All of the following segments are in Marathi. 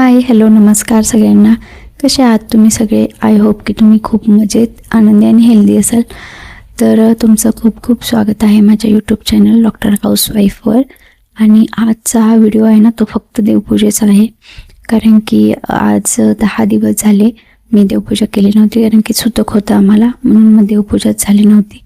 हाय हॅलो नमस्कार सगळ्यांना. कसे आहात तुम्ही सगळे? आय होप की तुम्ही खूप मजेत, आनंदी आणि हेल्दी असाल. तर तुमचं खूप खूप स्वागत आहे माझ्या यूट्यूब चॅनल डॉक्टर हाऊसवाईफवर. आणि आजचा हा व्हिडिओ आहे ना, तो फक्त देवपूजेचा आहे. कारण की आज 10 दिवस झाले मी देवपूजा केली नव्हती, कारण की सुतक होतं आम्हाला, म्हणून मग देवपूजाच झाली नव्हती.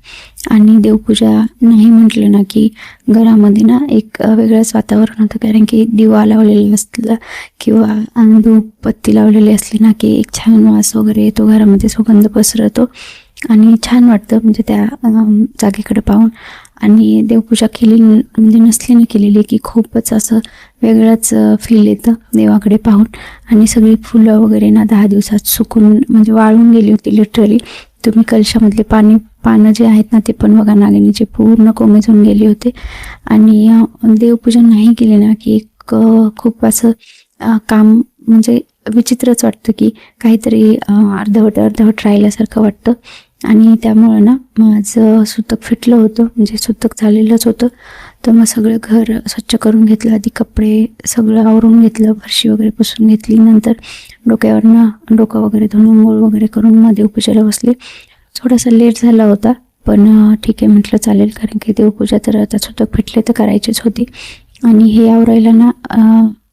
आणि देवपूजा नाही म्हटलं ना की घरामध्ये ना एक वेगळंच वातावरण होतं. कारण की दिवा लावलेला असला किंवा धूपबत्ती लावलेली असली ना की एक छान वास वगैरे येतो, घरामध्ये सुगंध पसरतो आणि छान वाटतं म्हणजे त्या जागेकडे पाहून. आणि देवपूजा केली म्हणजे नसली ना केलेली की खूपच असं वेगळंच फील येतं देवाकडे पाहून. आणि सगळी फुलं वगैरे ना 10 दिवसात सुकून म्हणजे वाळून गेली होती लिटरली. तुम्ही कलशामधले पानं जे आहेत ना ते पण बघा, नागिनीचे पूर्ण कोमेजून गेले होते. आणि देवपूजन नाही केले ना की एक खूप असं काम म्हणजे विचित्रच वाटतं, की काहीतरी अर्धवट राहिल्यासारखं वाटतं. आणि त्यामुळं ना माझं सुतक फिटलं होतं, म्हणजे सुतक झालेलंच होतं. तर मग सगळं घर स्वच्छ करून घेतलं, आधी कपडे सगळं आवरून घेतलं, फरशी वगैरे पुसून घेतली. नंतर डोक्यावरनं डोकं वगैरे धुवून अंघोळ वगैरे करून मग देवपूजेला बसले. थोडासा लेट झाला होता, पण ठीक आहे म्हटलं चालेल, कारण की देवपूजा तर आता सुतक फिटले तर करायचीच होती. आणि हे आवरायला ना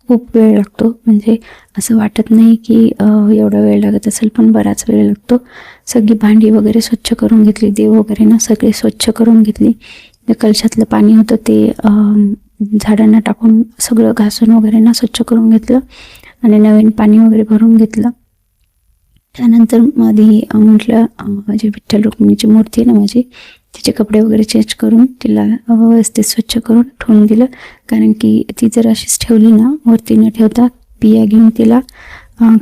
खूप वेळ लागतो, म्हणजे असं वाटत नाही की एवढा वेळ लागत असेल, पण बराच वेळ लागतो. सगळी भांडी वगैरे स्वच्छ करून घेतली, देव वगैरे ना सगळे स्वच्छ करून घेतली. कलशातलं पाणी होतं ते झाडांना टाकून सगळं घासून वगैरे ना स्वच्छ करून घेतलं आणि नवीन पाणी वगैरे भरून घेतलं. त्यानंतर मध्ये म्हटलं माझी विठ्ठल रुक्मिणीची मूर्ती आहे ना माझी, तिचे कपडे वगैरे चेंज करून तिला व्यवस्थित स्वच्छ करून ठेवून दिलं. कारण की ती जर अशीच ठेवली ना वरती न ठेवता, पिया घेऊन तिला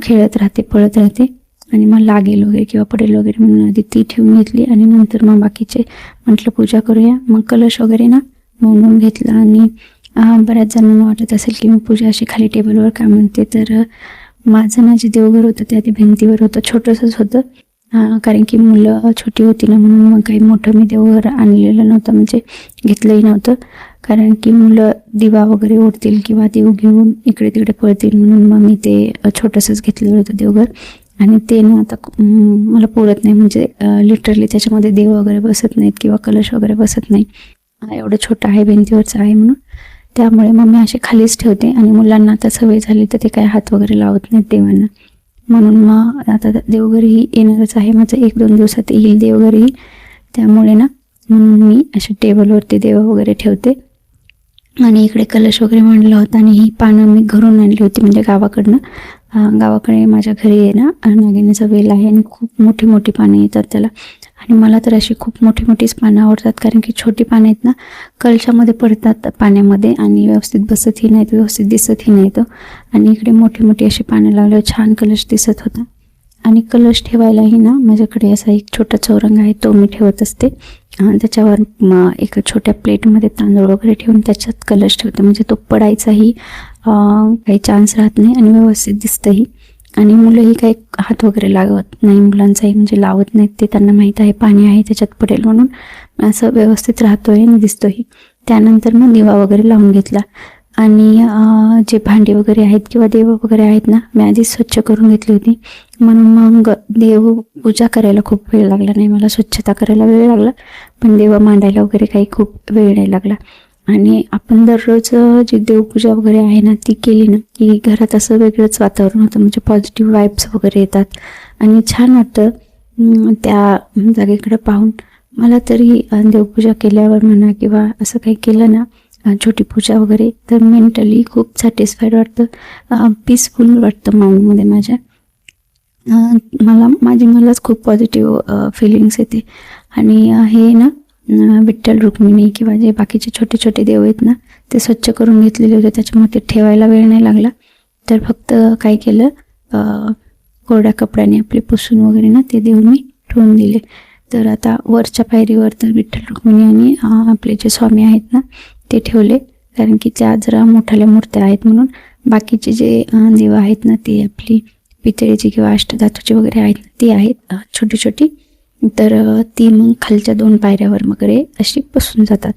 खेळत राहते, पळत राहते आणि मग लागेल वगैरे किंवा पडेल वगैरे म्हणून आधी ती ठेवून घेतली. आणि नंतर मग बाकीचे म्हटलं पूजा करूया. मग कलश वगैरे ना म्हणून घेतला. आणि बऱ्याच जणांना वाटत असेल की मी पूजा अशी खाली टेबलवर का म्हणते, तर माझं ना जे देवघर होतं ते आधी भिंतीवर होतं, छोटंसंच होतं. कारण की मुलं छोटी होती ना, म्हणून मग काही मोठं मी देवघर आणलेलं नव्हतं, म्हणजे घेतलंही नव्हतं. कारण की मुलं दिवा वगैरे ओढतील किंवा देव घेऊन इकडे तिकडे पळतील, म्हणून मग मी ते छोटंसंच घेतलेलं होतं देवघर. आणि ते ना आता मला पुरत नाही, म्हणजे लिटरली त्याच्यामध्ये देव वगैरे बसत नाहीत किंवा कलश वगैरे बसत नाही. एवढं छोटं आहे, भिंतीवरचं आहे म्हणून. त्यामुळे मग मी असे खालीच ठेवते. आणि मुलांना आता सवय झाली तर ते काय हात वगैरे लावत नाहीत देवांना, म्हणून मग आता देवघरही येणारच आहे माझं, 1-2 दिवसात येईल देवघरही. त्यामुळे ना म्हणून मी अशा टेबलवरती देव वगैरे ठेवते. आणि इकडे कलश वगैरे मांडला होता. आणि ही पानं मी घरून आणली होती, म्हणजे गावाकडनं. गावाकडे माझ्या घरी आहे ना नागिनीचा वेल आहे आणि खूप मोठी मोठी पानं येतात त्याला. आणि मला तर अशी खूप मोठी मोठीच पानं आवडतात, कारण की छोटी पानं आहेत ना कलशामध्ये पडतात पाण्यामध्ये आणि व्यवस्थित बसतही नाहीत, व्यवस्थित दिसतही नाहीत. आणि इकडे मोठी मोठी अशी पानं लावल्यावर छान कलश दिसत होता. आणि कलश ठेवायलाही ना माझ्याकडे असा एक छोटा चौरंग आहे, तो मी ठेवत असते. त्याच्यावर एका छोट्या प्लेटमध्ये तांदूळ वगैरे ठेवून त्याच्यात कलश ठेवते, म्हणजे तो पडायचाही काही चान्स राहत नाही आणि व्यवस्थित दिसतंही. आणि मुलंही काही हात वगैरे लावत नाही, मुलांचाही म्हणजे लावत नाहीत, ते त्यांना माहीत आहे पाणी आहे त्याच्यात पडेल म्हणून. असं व्यवस्थित राहतोय आणि दिसतोही. त्यानंतर मग दिवा वगैरे लावून घेतला. आणि जे भांडी वगैरे आहेत किंवा देव वगैरे आहेत ना मी आधी स्वच्छ करून घेतली होती, म्हणून मग देव पूजा करायला खूप वेळ लागला नाही मला. स्वच्छता करायला वेळ लागला, पण देव मांडायला वगैरे काही खूप वेळ नाही लागला. आणि आपण दररोज जी देवपूजा वगैरे आहे ना ती केली ना की घरात असं वेगळंच वातावरण होतं, म्हणजे पॉझिटिव्ह वाईब्स वगैरे येतात आणि छान वाटतं त्या जागेकडे पाहून. मला तरी देवपूजा केल्यावर म्हणा किंवा असं काही केलं ना छोटी पूजा वगैरे, तर मेंटली खूप सॅटिस्फाईड वाटतं, पीसफुल वाटतं माइंडमध्ये माझ्या. मलाच खूप पॉझिटिव्ह फिलिंग्स येते. आणि हे ना विठ्ठल रुक्मिणी किंवा जे बाकीचे छोटे छोटे देव आहेत ना ते स्वच्छ करून घेतलेले होते, त्याच्यामुळे ते ठेवायला वेळ नाही लागला. तर फक्त काय केलं, कोरड्या कपड्याने आपले पुसून वगैरे ना ते देव मी ठेवून दिले. तर आता वरच्या पायरीवर तर विठ्ठल रुक्मिणी आणि आपले जे स्वामी आहेत ना ते ठेवले, कारण की त्या जरा मोठ्याल्या मूर्त्या आहेत म्हणून. बाकीचे जे देव आहेत ना ते आपली पितळेची किंवा अष्टधातूची वगैरे आहेत ना ती आहेत छोटी छोटी. तर ती मग खालच्या 2 पायऱ्यावर वगैरे अशी बसून जातात.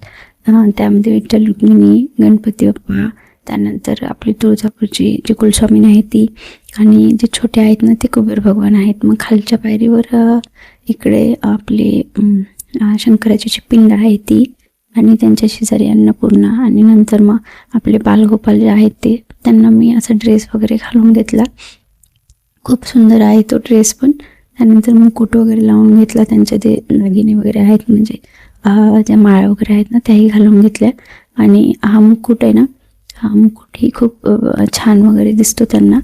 त्यामध्ये विठ्ठल रुक्मिणी, गणपती बाप्पा त्यानंतर आपली तुळजापूरची जी कुलस्वामिनी आहे ती, आणि जे छोटे आहेत ना ते कुबेर भगवान आहेत. मग खालच्या पायरीवर इकडे आपले शंकराची जी पिंड आहे ती, आणि त्यांच्या शेजारी अन्नपूर्णा, आणि नंतर मग आपले बालगोपाल जे आहेत ते, त्यांना मी असा ड्रेस वगैरे घालून घेतला. खूप सुंदर आहे तो ड्रेस पण. त्यानंतर मुकुट वगैरे लावून घेतला, त्यांचे ते दागिने वगैरे आहेत, म्हणजे ज्या माळा वगैरे आहेत ना त्याही घालून घेतल्या. आणि हा मुकुट आहे ना, हा मुकुटही खूप छान वगैरे दिसतो त्यांना.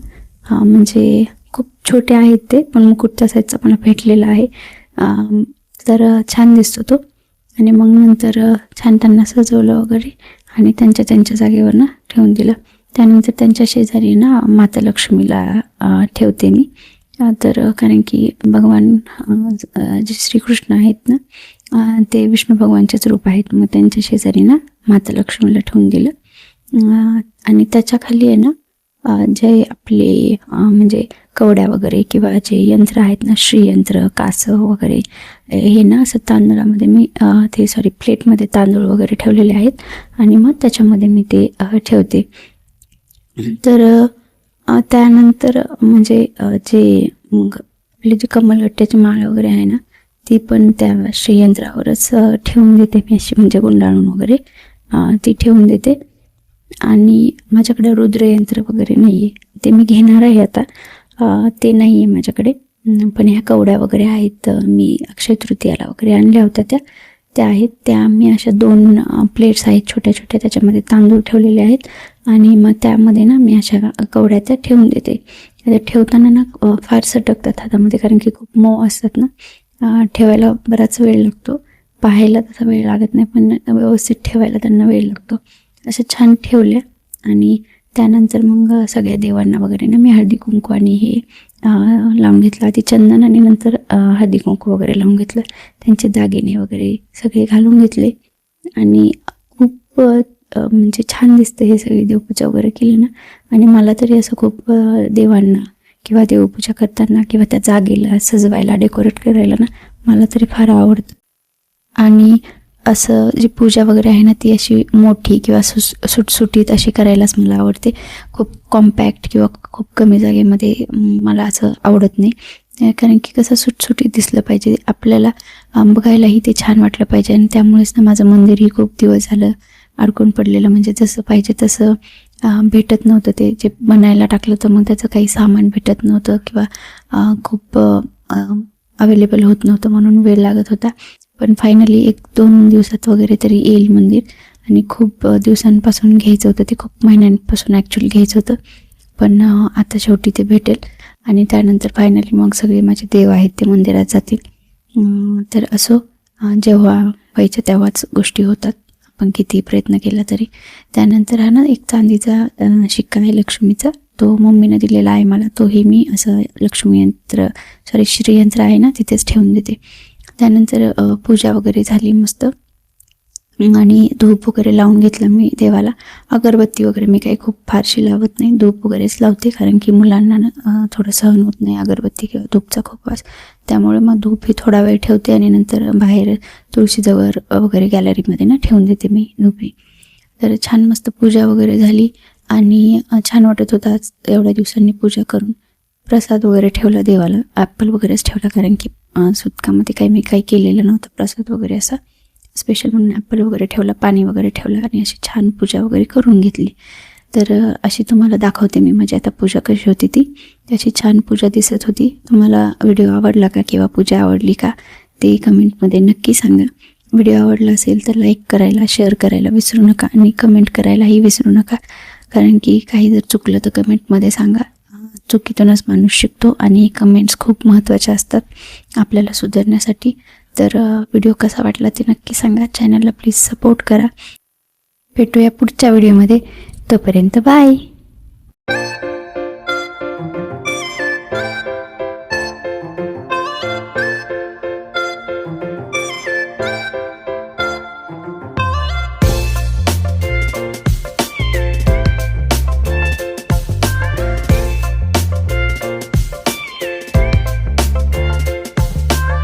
म्हणजे खूप छोटे आहेत ते, पण मुकुट त्या साईजचा मला भेटलेला आहे. तर छान दिसतो तो. आणि मग नंतर छान त्यांना सजवलं वगैरे आणि त्यांच्या जागेवर ना ठेवून दिलं. त्यानंतर त्यांच्या शेजारी ना माता लक्ष्मीला ठेवते मी. तर कारण की भगवान जे श्रीकृष्ण आहेत ना ते विष्णू भगवानचेच रूप आहेत. मग त्यांच्या शेजारी ना माता लक्ष्मीला ठेवून दिलं. आणि त्याच्या खाली आहे ना जे आपले म्हणजे कवड्या वगैरे किंवा जे यंत्र आहेत ना, श्रीयंत्र, कासव वगैरे, हे ना असं तांदळामध्ये मी प्लेटमध्ये तांदूळ वगैरे ठेवलेले आहेत आणि मग त्याच्यामध्ये मी ते ठेवते. तर त्यानंतर म्हणजे जे मग आपली जी कमलगट्ट्याची माळ वगैरे आहे ना ती पण त्या श्रीयंत्रावरच ठेवून देते मी, अशी म्हणजे गुंडाळून वगैरे ती ठेवून देते. आणि माझ्याकडे रुद्रयंत्र वगैरे नाही आहे, ते मी घेणार आहे आता. ते नाही आहे माझ्याकडे. पण ह्या कवड्या वगैरे आहेत, मी अक्षय तृतीयाला वगैरे आणल्या होत्या त्या आहेत. त्या मी अशा 2 प्लेट्स आहेत छोट्या छोट्या, त्याच्यामध्ये तांदूळ ठेवलेले आहेत आणि मग त्यामध्ये ना मी अशा कवड्या त्या ठेवून देते. ठेवताना ना फार सटकतात हातामध्ये, कारण की खूप मऊ असतात ना. ठेवायला बराच वेळ लागतो. पाहायला तसा वेळ लागत नाही, पण व्यवस्थित ठेवायला त्यांना वेळ लागतो. असं छान ठेवल्या. आणि त्यानंतर मग सगळ्या देवांना वगैरे ना मी हळदी कुंकू आणि हे लावून घेतलं. आधी चंदन आणि नंतर हळदी कुंकू वगैरे लावून घेतलं. त्यांचे दागिने वगैरे सगळे घालून घेतले आणि खूप म्हणजे छान दिसतं हे सगळी देवपूजा वगैरे केली ना. आणि मला तरी असं खूप देवांना किंवा देवपूजा करताना किंवा त्या जागेला सजवायला, डेकोरेट करायला ना मला तरी फार आवडतं. आणि असं जी पूजा वगैरे आहे ना ती अशी मोठी किंवा सुटसुटीत अशी करायलाच मला आवडते. खूप कॉम्पॅक्ट किंवा खूप कमी जागेमध्ये मला असं आवडत नाही. कारण की कसं सुटसुटीत दिसलं पाहिजे आपल्याला, बघायलाही ते छान वाटलं पाहिजे. आणि त्यामुळेच ना माझं मंदिरही खूप दिवस झालं अडकून पडलेलं, म्हणजे जसं पाहिजे तसं भेटत नव्हतं. ते जे बनायला टाकलं तर मग त्याचं काही सामान भेटत नव्हतं किंवा खूप अवेलेबल होत नव्हतं, म्हणून वेळ लागत होता. पण फायनली 1-2 दिवसात वगैरे तरी येईल मंदिर. आणि खूप दिवसांपासून घ्यायचं होतं ते, खूप महिन्यांपासून ॲक्च्युली घ्यायचं होतं, पण आता शेवटी ते भेटेल. आणि त्यानंतर फायनली मग सगळे माझे देव आहेत ते मंदिरात जातील. तर असो, जेव्हा व्हायचं तेव्हाच गोष्टी होतात, आपण किती प्रयत्न केला तरी. त्यानंतर हा ना एक चांदीचा शिक्का आहे लक्ष्मीचा, तो मम्मीनं दिलेला आहे मला. तोही मी असं श्रीयंत्र आहे ना तिथेच ठेवून देते. त्यानंतर पूजा वगैरे झाली मस्त, आणि धूप वगैरे लावून घेतलं मी देवाला. अगरबत्ती वगैरे मी काही खूप फारशी लावत नाही, धूप वगैरेच लावते, कारण की मुलांना थोडं सहन होत नाही अगरबत्ती किंवा धूपचा खूप वास. त्यामुळे मग धूप ही थोडा वेळ ठेवते आणि नंतर बाहेर तुळशीजवळ वगैरे गॅलरीमध्ये ना ठेवून देते मी धूपही. तर छान मस्त पूजा वगैरे झाली आणि छान वाटत होता एवढ्या दिवसांनी पूजा करून. प्रसाद वगैरे ठेवला देवाला, ॲपल वगैरेच ठेवला, कारण की सुतकामध्ये मी काही केलेलं नव्हतं प्रसाद वगैरे असा स्पेशल, म्हणून ॲपल वगैरे ठेवला, पाणी वगैरे ठेवलं आणि अशी छान पूजा वगैरे करून घेतली. तर अशी तुम्हाला दाखवते मी माझी आता पूजा कशी होती ती. त्याची छान पूजा दिसत होती. तुम्हाला व्हिडिओ आवडला का किंवा पूजा आवडली का ते कमेंटमध्ये नक्की सांगा. व्हिडिओ आवडला असेल तर लाईक करायला, शेअर करायला विसरू नका आणि कमेंट करायलाही विसरू नका, कारण की काही जर चुकलं तर कमेंटमध्ये सांगा. चुकीतूनच माणूस शिकतो आणि कमेंट्स खूप महत्त्वाच्या असतात आपल्याला सुधारण्यासाठी. तर व्हिडिओ कसा वाटला ते नक्की सांगा. चॅनलला प्लीज सपोर्ट करा. भेटूया पुढच्या व्हिडिओमध्ये. तोपर्यंत बाय.